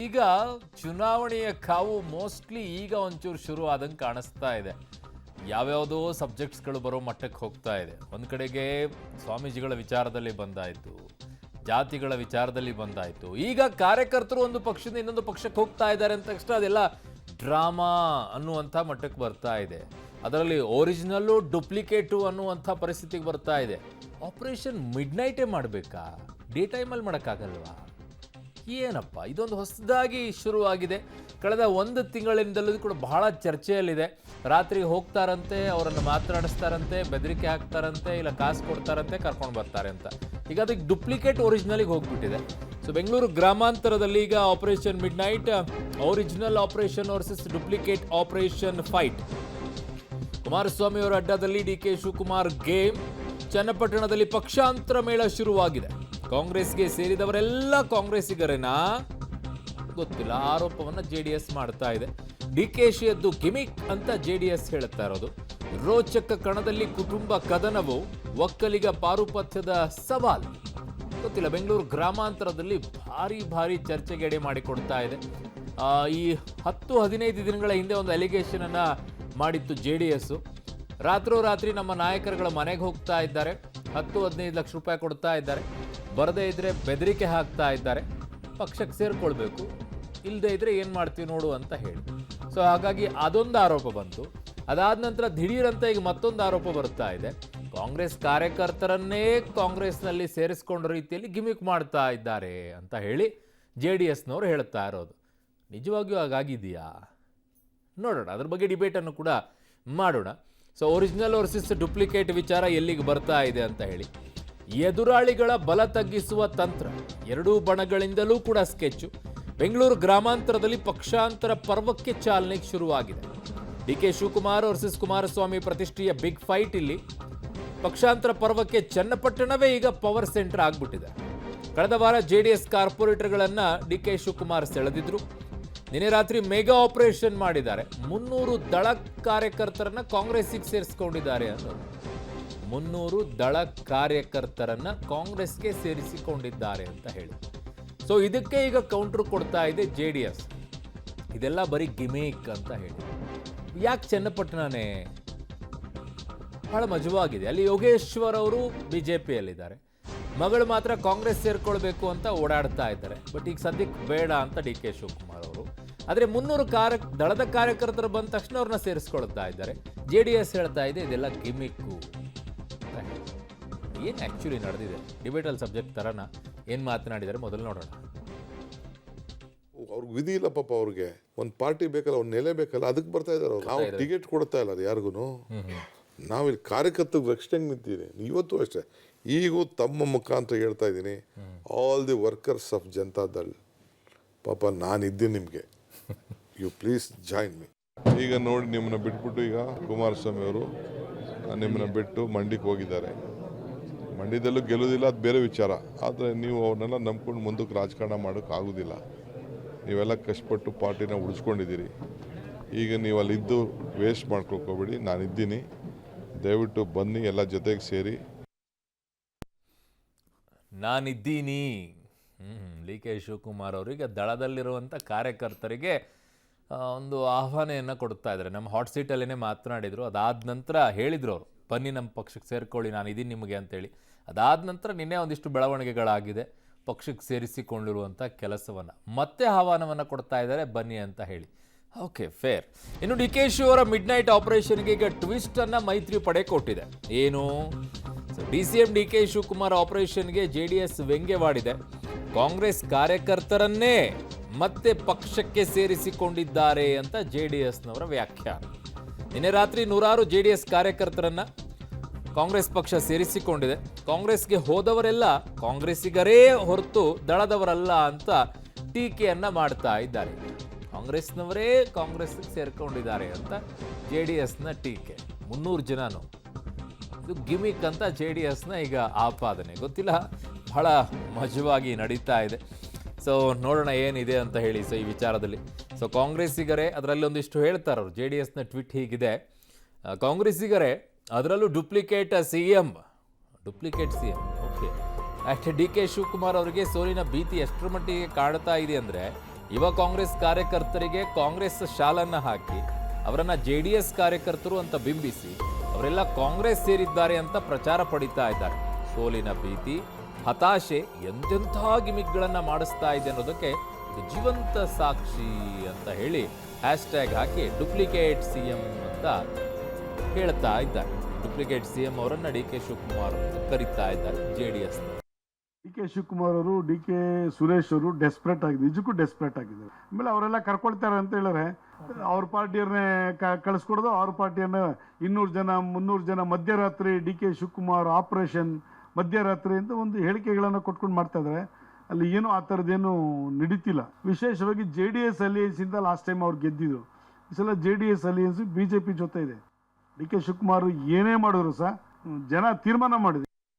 ಈಗ ಚುನಾವಣೆಯ ಕಾವು ಮೋಸ್ಟ್ಲಿ ಈಗ ಒಂಚೂರು ಶುರು ಆದಂಗೆ ಕಾಣಿಸ್ತಾ ಇದೆ. ಯಾವ್ಯಾವುದೋ ಸಬ್ಜೆಕ್ಟ್ಸ್ಗಳು ಬರೋ ಮಟ್ಟಕ್ಕೆ ಹೋಗ್ತಾ ಇದೆ. ಒಂದು ಕಡೆಗೆ ಸ್ವಾಮೀಜಿಗಳ ವಿಚಾರದಲ್ಲಿ ಬಂದಾಯಿತು, ಜಾತಿಗಳ ವಿಚಾರದಲ್ಲಿ ಬಂದಾಯಿತು, ಈಗ ಕಾರ್ಯಕರ್ತರು ಒಂದು ಪಕ್ಷದಿಂದ ಇನ್ನೊಂದು ಪಕ್ಷಕ್ಕೆ ಹೋಗ್ತಾ ಇದ್ದಾರೆ ಅಂತ ತಕ್ಷಣ ಅದೆಲ್ಲ ಡ್ರಾಮಾ ಅನ್ನುವಂಥ ಮಟ್ಟಕ್ಕೆ ಬರ್ತಾ ಇದೆ. ಅದರಲ್ಲಿ ಒರಿಜಿನಲ್ಲು ಡೂಪ್ಲಿಕೇಟು ಅನ್ನುವಂಥ ಪರಿಸ್ಥಿತಿಗೆ ಬರ್ತಾ ಇದೆ. ಆಪರೇಷನ್ ಮಿಡ್ ನೈಟೇ ಮಾಡಬೇಕಾ? ಡೇ ಟೈಮಲ್ಲಿ ಮಾಡೋಕ್ಕಾಗಲ್ವಾ? ಏನಪ್ಪ ಇದೊಂದು ಹೊಸದಾಗಿ ಶುರುವಾಗಿದೆ. ಕಳೆದ ಒಂದು ತಿಂಗಳಿಂದಲೂ ಕೂಡ ಬಹಳ ಚರ್ಚೆಯಲ್ಲಿದೆ. ರಾತ್ರಿ ಹೋಗ್ತಾರಂತೆ, ಅವರನ್ನು ಮಾತನಾಡಿಸ್ತಾರಂತೆ, ಬೆದರಿಕೆ ಹಾಕ್ತಾರಂತೆ, ಇಲ್ಲ ಕಾಸು ಕೊಡ್ತಾರಂತೆ, ಕರ್ಕೊಂಡು ಬರ್ತಾರೆ ಅಂತ. ಈಗ ಅದಕ್ಕೆ ಡೂಪ್ಲಿಕೇಟ್ ಒರಿಜಿನಲಿಗೆ ಹೋಗ್ಬಿಟ್ಟಿದೆ. ಸೊ ಬೆಂಗಳೂರು ಗ್ರಾಮಾಂತರದಲ್ಲಿ ಈಗ operation mid night, original operation versus duplicate operation fight. Kumaraswamy ಅವರ ಅಡ್ಡದಲ್ಲಿ ಡಿಕೆ ಶಿವಕುಮಾರ್ ಗೇಮ್. ಚನ್ನಪಟ್ಟಣದಲ್ಲಿ ಪಕ್ಷಾಂತರ ಮೇಳ ಶುರುವಾಗಿದೆ. ಕಾಂಗ್ರೆಸ್ಗೆ ಸೇರಿದವರೆಲ್ಲ ಕಾಂಗ್ರೆಸ್ಸಿಗರೇನಾ ಗೊತ್ತಿಲ್ಲ. ಆರೋಪವನ್ನು JDS ಮಾಡ್ತಾ ಇದೆ. ಡಿಕೆಶಿಯದ್ದು ಗಿಮಿಕ್ ಅಂತ JDS ಹೇಳ್ತಾ ಇರೋದು. ರೋಚಕ ಕಣದಲ್ಲಿ ಕುಟುಂಬ ಕದನವು, ಒಕ್ಕಲಿಗ ಪಾರುಪತ್ಯದ ಸವಾಲು. ಗೊತ್ತಿಲ್ಲ. ಬೆಂಗಳೂರು ಗ್ರಾಮಾಂತರದಲ್ಲಿ ಭಾರಿ ಚರ್ಚೆಗೆ ಎಡೆ ಮಾಡಿಕೊಡ್ತಾ ಇದೆ. ಈ 10-15 ದಿನಗಳ ಹಿಂದೆ ಒಂದು ಅಲಿಗೇಷನ್ ಅನ್ನ ಮಾಡಿತ್ತು JDS. ರಾತ್ರೋರಾತ್ರಿ ನಮ್ಮ ನಾಯಕರುಗಳ ಮನೆಗೆ ಹೋಗ್ತಾ ಇದ್ದಾರೆ, 10-15 ಲಕ್ಷ ರೂಪಾಯಿ ಕೊಡ್ತಾ ಇದ್ದಾರೆ, ಬರದೇ ಇದ್ರೆ ಬೆದರಿಕೆ ಹಾಕ್ತಾ ಇದ್ದಾರೆ, ಪಕ್ಷಕ್ಕೆ ಸೇರ್ಕೊಳ್ಬೇಕು, ಇಲ್ಲದೇ ಇದ್ರೆ ಏನು ಮಾಡ್ತೀವಿ ನೋಡು ಅಂತ ಹೇಳಿ. ಸೊ ಹಾಗಾಗಿ ಅದೊಂದು ಆರೋಪ ಬಂತು. ಅದಾದ ನಂತರ ದಿಢೀರಂತ ಈಗ ಮತ್ತೊಂದು ಆರೋಪ ಬರ್ತಾ ಇದೆ. ಕಾಂಗ್ರೆಸ್ ಕಾರ್ಯಕರ್ತರನ್ನೇ ಕಾಂಗ್ರೆಸ್ನಲ್ಲಿ ಸೇರಿಸ್ಕೊಂಡ ರೀತಿಯಲ್ಲಿ ಗಿಮಿಕ್ ಮಾಡ್ತಾ ಇದ್ದಾರೆ ಅಂತ ಹೇಳಿ JDSನವರು ಹೇಳ್ತಾ ಇರೋದು. ನಿಜವಾಗಿಯೂ ಹಾಗಾಗಿದೆಯಾ? ನೋಡೋಣ, ಅದ್ರ ಬಗ್ಗೆ ಡಿಬೇಟನ್ನು ಕೂಡ ಮಾಡೋಣ. ಸೊ ಒರಿಜಿನಲ್ ವರ್ಸಸ್ ಡೂಪ್ಲಿಕೇಟ್ ವಿಚಾರ ಎಲ್ಲಿಗೆ ಬರ್ತಾ ಇದೆ ಅಂತ ಹೇಳಿ. ಎದುರಾಳಿಗಳ ಬಲ ತಗ್ಗಿಸುವ ತಂತ್ರ, ಎರಡೂ ಬಣಗಳಿಂದಲೂ ಕೂಡ ಸ್ಕೆಚ್ಚು. ಬೆಂಗಳೂರು ಗ್ರಾಮಾಂತರದಲ್ಲಿ ಪಕ್ಷಾಂತರ ಪರ್ವಕ್ಕೆ ಚಾಲನೆಗೆ ಶುರುವಾಗಿದೆ. ಡಿಕೆ ಶಿವಕುಮಾರ್ ವರ್ಸಸ್ ಕುಮಾರಸ್ವಾಮಿ ಪ್ರತಿಷ್ಠೆಯ ಬಿಗ್ ಫೈಟ್. ಇಲ್ಲಿ ಪಕ್ಷಾಂತರ ಪರ್ವಕ್ಕೆ ಚನ್ನಪಟ್ಟಣವೇ ಈಗ ಪವರ್ ಸೆಂಟರ್ ಆಗ್ಬಿಟ್ಟಿದೆ. ಕಳೆದ ವಾರ JDS ಕಾರ್ಪೊರೇಟರ್ಗಳನ್ನ ಡಿಕೆ ಶಿವಕುಮಾರ್ ಸೆಳೆದಿದ್ರು. ನಿನ್ನೆ ರಾತ್ರಿ ಮೆಗಾ ಆಪರೇಷನ್ ಮಾಡಿದ್ದಾರೆ. 300 ದಳ ಕಾರ್ಯಕರ್ತರನ್ನ ಕಾಂಗ್ರೆಸ್ಸಿಗೆ ಸೇರಿಸಿಕೊಂಡಿದ್ದಾರೆ ಅನ್ನೋದು. 300 ದಳ ಕಾರ್ಯಕರ್ತರನ್ನ ಕಾಂಗ್ರೆಸ್ಗೆ ಸೇರಿಸಿಕೊಂಡಿದ್ದಾರೆ ಅಂತ ಹೇಳಿ. ಸೊ ಇದಕ್ಕೆ ಈಗ ಕೌಂಟರ್ ಕೊಡ್ತಾ ಇದೆ JDS. ಇದೆಲ್ಲ ಬರೀ ಗಿಮಿಕ್ ಅಂತ ಹೇಳಿ. ಯಾಕೆ ಚನ್ನಪಟ್ಟಣನೇ? ಬಹಳ ಮಜವಾಗಿದೆ. ಅಲ್ಲಿ ಯೋಗೇಶ್ವರ್ ಅವರು BJPಯಲ್ಲಿದ್ದಾರೆ, ಮಗಳು ಮಾತ್ರ ಕಾಂಗ್ರೆಸ್ ಸೇರ್ಕೊಳ್ಬೇಕು ಅಂತ ಓಡಾಡ್ತಾ ಇದ್ದಾರೆ. ಬಟ್ ಈಗ ಸದ್ಯಕ್ಕೆ ಬೇಡ ಅಂತ DK ಶಿವಕುಮಾರ್ ಅವರು. ಆದರೆ 300 ದಳದ ಕಾರ್ಯಕರ್ತರು ಬಂದ ತಕ್ಷಣ ಅವ್ರನ್ನ ಸೇರಿಸ್ಕೊಳ್ತಾ ಇದ್ದಾರೆ. JDS ಹೇಳ್ತಾ ಇದೆ ಇದೆಲ್ಲ ಗಿಮಿಕ್ಕು. ಏನು ಆ್ಯಕ್ಚುಲಿ ನಡೆದಿದೆ? ಡಿಬೇಟಲ್ ಸಬ್ಜೆಕ್ಟ್ ಥರನ ಏನು ಮಾತನಾಡಿದ್ದಾರೆ ಮೊದಲು ನೋಡೋಣ. ಅವ್ರಿಗೆ ವಿಧಿ ಇಲ್ಲ ಪಾಪ. ಅವ್ರಿಗೆ ಒಂದು ಪಾರ್ಟಿ ಬೇಕಲ್ಲ, ಒಂದು ನೆಲೆ ಬೇಕಲ್ಲ, ಅದಕ್ಕೆ ಬರ್ತಾ ಇದ್ದಾರೆ ಅವ್ರು. ನಾವು ಟಿಕೆಟ್ ಕೊಡ್ತಾ ಇಲ್ಲ ಅದು ಯಾರಿಗೂ. ನಾವಿಲ್ಲಿ ಕಾರ್ಯಕರ್ತರಿಗೆ ರಕ್ಷಣೆಗೆ ನಿಂತೀವಿ. ಇವತ್ತು ಅಷ್ಟೇ, ಈಗೂ ತಮ್ಮ ಮುಖಾಂತರ ಹೇಳ್ತಾ ಇದ್ದೀನಿ, all the workers of Janata Dal, ಪಾಪ ನಾನಿದ್ದೀನಿ ನಿಮಗೆ, ಯು ಪ್ಲೀಸ್ ಜಾಯಿನ್ ಮೀ. ಈಗ ನೋಡಿ, ನಿಮ್ಮನ್ನ ಬಿಟ್ಬಿಟ್ಟು ಈಗ ಕುಮಾರಸ್ವಾಮಿ ಅವರು ನಿಮ್ಮನ್ನ ಬಿಟ್ಟು ಮಂಡ್ಯಕ್ಕೆ ಹೋಗಿದ್ದಾರೆ. ಮಂಡ್ಯದಲ್ಲೂ ಗೆಲ್ಲೋದಿಲ್ಲ, ಅದು ಬೇರೆ ವಿಚಾರ. ಆದರೆ ನೀವು ಅವ್ರನ್ನೆಲ್ಲ ನಂಬ್ಕೊಂಡು ಮುಂದಕ್ಕೆ ರಾಜಕಾರಣ ಮಾಡೋಕ್ಕೆ ಆಗೋದಿಲ್ಲ. ನೀವೆಲ್ಲ ಕಷ್ಟಪಟ್ಟು ಪಾರ್ಟಿನ ಉಳಿಸ್ಕೊಂಡಿದ್ದೀರಿ. ಈಗ ನೀವು ಅಲ್ಲಿದ್ದು ವೇಸ್ಟ್ ಮಾಡ್ಕೊಳ್ಕೋಬೇಡಿ. ನಾನಿದ್ದೀನಿ, ದಯವಿಟ್ಟು ಬನ್ನಿ, ಎಲ್ಲ ಜೊತೆಗೆ ಸೇರಿ. ನಾನಿದ್ದೀನಿ. DK ಶಿವಕುಮಾರ್ ಅವರಿಗೆ ದಳದಲ್ಲಿರುವಂಥ ಕಾರ್ಯಕರ್ತರಿಗೆ ಒಂದು ಆಹ್ವಾನೆಯನ್ನು ಕೊಡ್ತಾ ಇದ್ದಾರೆ. ನಮ್ಮ ಹಾಟ್ ಸೀಟಲ್ಲೇ ಮಾತನಾಡಿದರು. ಅದಾದ ನಂತರ ಹೇಳಿದರು ಅವರು, ಬನ್ನಿ ನಮ್ಮ ಪಕ್ಷಕ್ಕೆ ಸೇರ್ಕೊಳ್ಳಿ, ನಾನು ಇದೀನಿ ನಿಮಗೆ ಅಂತೇಳಿ. ಅದಾದ ನಂತರ ನಿನ್ನೆ ಒಂದಿಷ್ಟು ಬೆಳವಣಿಗೆಗಳಾಗಿದೆ. ಪಕ್ಷಕ್ಕೆ ಸೇರಿಸಿಕೊಂಡಿರುವಂಥ ಕೆಲಸವನ್ನು ಮತ್ತೆ ಆಹ್ವಾನವನ್ನು ಕೊಡ್ತಾ ಇದ್ದಾರೆ, ಬನ್ನಿ ಅಂತ ಹೇಳಿ. Okay, fair. ಇನ್ನು DK ಶಿವರ ಮಿಡ್ ನೈಟ್ ಆಪರೇಷನ್ಗೆ ಈಗ ಟ್ವಿಸ್ಟನ್ನು ಮೈತ್ರಿ ಪಡೆ ಕೊಟ್ಟಿದೆ. ಏನು? DCM DK Shivakumar ಆಪರೇಷನ್ಗೆ JDS ವ್ಯಂಗ್ಯವಾಡಿದೆ. Congress ಕಾರ್ಯಕರ್ತರನ್ನೇ ಮತ್ತೆ ಪಕ್ಷಕ್ಕೆ ಸೇರಿಸಿಕೊಂಡಿದ್ದಾರೆ ಅಂತ JDSನವರ ವ್ಯಾಖ್ಯಾನ. ನಿನ್ನೆ ರಾತ್ರಿ ನೂರಾರು JDS ಕಾರ್ಯಕರ್ತರನ್ನ ಕಾಂಗ್ರೆಸ್ ಪಕ್ಷ ಸೇರಿಸಿಕೊಂಡಿದೆ. ಕಾಂಗ್ರೆಸ್ಗೆ ಹೋದವರೆಲ್ಲ ಕಾಂಗ್ರೆಸ್ಸಿಗರೇ ಹೊರತು ದಳದವರಲ್ಲ ಅಂತ ಟೀಕೆಯನ್ನ ಮಾಡ್ತಾ ಇದ್ದಾರೆ. ಕಾಂಗ್ರೆಸ್ನವರೇ ಕಾಂಗ್ರೆಸ್ಗೆ ಸೇರ್ಕೊಂಡಿದ್ದಾರೆ ಅಂತ JDSನ ಟೀಕೆ. 300 ಜನನು ಇದು ಗಿಮಿಕ್ ಅಂತ JDSನ ಈಗ ಆಪಾದನೆ. ಗೊತ್ತಿಲ್ಲ, ಬಹಳ ಮಜವಾಗಿ ನಡೀತಾ ಇದೆ. ಸೊ ನೋಡೋಣ ಏನಿದೆ ಅಂತ ಹೇಳಿ. ಸೊ ಈ ವಿಚಾರದಲ್ಲಿ ಸೊ ಕಾಂಗ್ರೆಸ್ಸಿಗರೇ ಅದರಲ್ಲಿ ಒಂದಿಷ್ಟು ಹೇಳ್ತಾರೆ ಅವರು. JDSನ ಟ್ವೀಟ್ ಹೀಗಿದೆ: ಕಾಂಗ್ರೆಸ್ಸಿಗರೇ, ಅದರಲ್ಲೂ ಡೂಪ್ಲಿಕೇಟ್ ಸಿ ಎಂ. ಓಕೆ. ಅಷ್ಟೇ DK ಶಿವಕುಮಾರ್ ಅವರಿಗೆ ಸೋಲಿನ ಭೀತಿ ಎಷ್ಟರ ಮಟ್ಟಿಗೆ ಕಾಡ್ತಾ ಇದೆ ಅಂದರೆ, ಯುವ ಕಾಂಗ್ರೆಸ್ ಕಾರ್ಯಕರ್ತರಿಗೆ ಕಾಂಗ್ರೆಸ್ ಶಾಲನ್ನ ಹಾಕಿ ಅವರನ್ನ JDS ಕಾರ್ಯಕರ್ತರು ಅಂತ ಬಿಂಬಿಸಿ ಅವರೆಲ್ಲ ಕಾಂಗ್ರೆಸ್ ಸೇರಿದ್ದಾರೆ ಅಂತ ಪ್ರಚಾರ ಪಡಿತಾ ಇದ್ದಾರೆ. ಸೋಲಿನ ಭೀತಿ, ಹತಾಶೆ ಎಂತೆಂಥ ಗಿಮಿಕ್ಗಳನ್ನ ಮಾಡಿಸ್ತಾ ಇದೆ ಅನ್ನೋದಕ್ಕೆ ಇದು ಜೀವಂತ ಸಾಕ್ಷಿ ಅಂತ ಹೇಳಿ ಹ್ಯಾಶ್ಟ್ಯಾಗ್ ಹಾಕಿ ಡೂಪ್ಲಿಕೇಟ್ CM ಅಂತ ಹೇಳ್ತಾ ಇದ್ದಾರೆ. ಡೂಪ್ಲಿಕೇಟ್ CM ಅವರನ್ನ DK ಶಿವಕುಮಾರ್ ಅಂತ ಕರೀತಾ ಇದ್ದಾರೆ JDS. DK ಶಿವಕುಮಾರ್ ಅವರು, DK ಸುರೇಶ್ ಅವರು ಡೆಸ್ಪರೇಟ್ ಆಗಿದೆ, ನಿಜಕ್ಕೂ ಡೆಸ್ಪರೇಟ್ ಆಗಿದ್ದಾರೆ. ಆಮೇಲೆ ಅವರೆಲ್ಲ ಕರ್ಕೊಳ್ತಾರೆ ಅಂತ ಹೇಳಿದ್ರೆ ಅವ್ರ ಪಾರ್ಟಿಯವ್ರನ್ನೇ ಕಳಿಸ್ಕೊಡೋದು, ಅವ್ರ ಪಾರ್ಟಿಯನ್ನ 200 ಜನ 300 ಜನ ಮಧ್ಯರಾತ್ರಿ DK ಶಿವಕುಮಾರ್ ಆಪರೇಷನ್ ಮಧ್ಯರಾತ್ರಿ ಅಂತ ಒಂದು ಹೇಳಿಕೆಗಳನ್ನು ಕೊಟ್ಕೊಂಡು ಮಾಡ್ತಾ ಇದ್ದಾರೆ. ಅಲ್ಲಿ ಏನೂ ಆ ಥರದ್ದೇನು ನಡೀತಿಲ್ಲ. ವಿಶೇಷವಾಗಿ JDS ಅಲಿಯನ್ಸಿಂದ ಲಾಸ್ಟ್ ಟೈಮ್ ಅವ್ರು ಗೆದ್ದಿದ್ರು. ಈ ಸಲ JDS ಅಲಿಯನ್ಸ್ BJP ಜೊತೆ ಇದೆ. DK ಶಿವಕುಮಾರ್ ಏನೇ ಮಾಡಿದ್ರು ಸಹ ಜನ ತೀರ್ಮಾನ ಮಾಡಿದ್ರು.